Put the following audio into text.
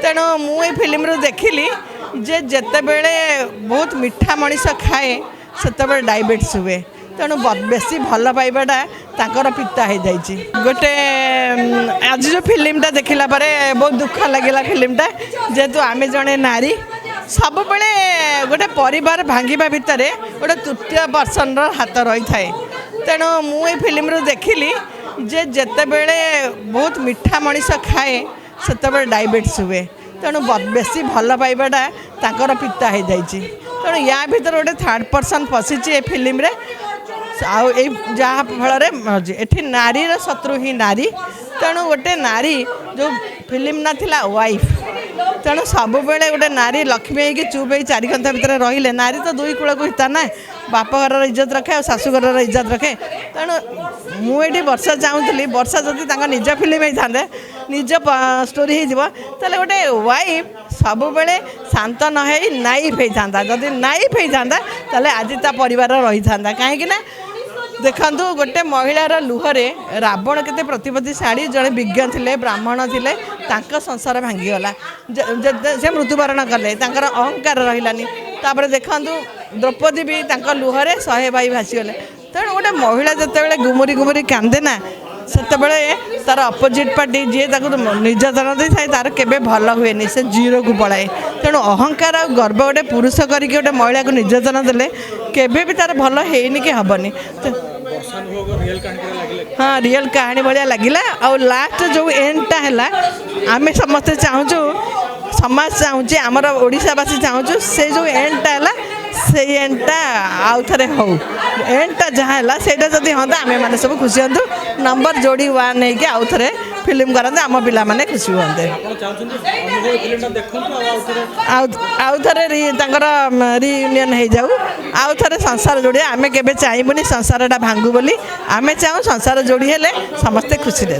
तेणु मुझे फिल्म देखिली जे जितेबले बहुत मीठा मनीष खाए से डायबिटीज हुए तेणु बेसी भल पाइबाटा ताकर पिता हो जाइए गोटे आज जो फिल्मटा देखला बहुत दुख लगे फिल्मटा जेहेतु आम जड़े नारी सब बेले गोटे परिवार भांगा भितर गोटे तृतीय पर्सन हाथ रही थाए तेणु मुझे फिल्म देखिली जे जितेबले बहुत मीठा मनीष खाए से डायबिटीज हुए तेणु बेसी भल पाइबाटा ताकर पिता हो जाइए तेणु या भीतर गोटे थर्ड पर्सन पशिची ए फिल्म रे जहाँ फल ये नारी शत्रु ही नारी तेणु गोटे नारी जो फिल्म ना थिला वाइफ तेणु सब बेले गोटे नारी लक्ष्मी होगी चुप हो चारि कंथा भितर रहिले नारी तो दुई कूल को हिता ना बाप घर इज्जत रखे और शाशुघर इज्जत रखे तेणु मुझे वर्षा चाहूली वर्षा जदि निज फिल्म होता निज स्टोरी हो गोटे वाइफ सब बेले शांत न नाइफ होता जदि नाइफ होता आज ता परिवार रही था कहीं देखु गोटे महिलार लुहरे रावण केते प्रतिपत्तिशाली जड़े विज्ञ थे ब्राह्मण थे संसार भांगीगला से मृत्युवरण कले अहंकार रही तापर देखु द्रौपदी भी लुहरे 100 भाई भासीगले तेणु गोटे महिला जिते गुमुरी गुमुरी कांदे ना से तार अपोजिट पार्टी जी निर्यातना दे था तार केबे भल हुए से जीरो को पलाए तेणु अहंकार और गर्व गोटे पुरुष करके गोटे महिला को निर्यातना देले केबे भी तार भल हैनी कि हेनी हाँ रियल कहानी भाया लगे आ लास्ट जो एंडटा है आम समस्ते चाहूँ समाज चाहूँचे आमर ओडावासी चाहूँ से जो एंडटा है से एंडटा आउ थे हो एंडटा जहाँ है सहीटा जब हाँ आम मैंने सब खुशी हूँ नंबर जोड़ी 1 होगी आउ थे फिल्म करते आम पिला माने खुशी हुए आउ थे रियूनियन हो जाऊ आउ थे संसार जोड़ी आम के चाहबूनी संसारटा भांगू बोली आम चाहूँ संसार जोड़ी हेले समस्ते खुशी दे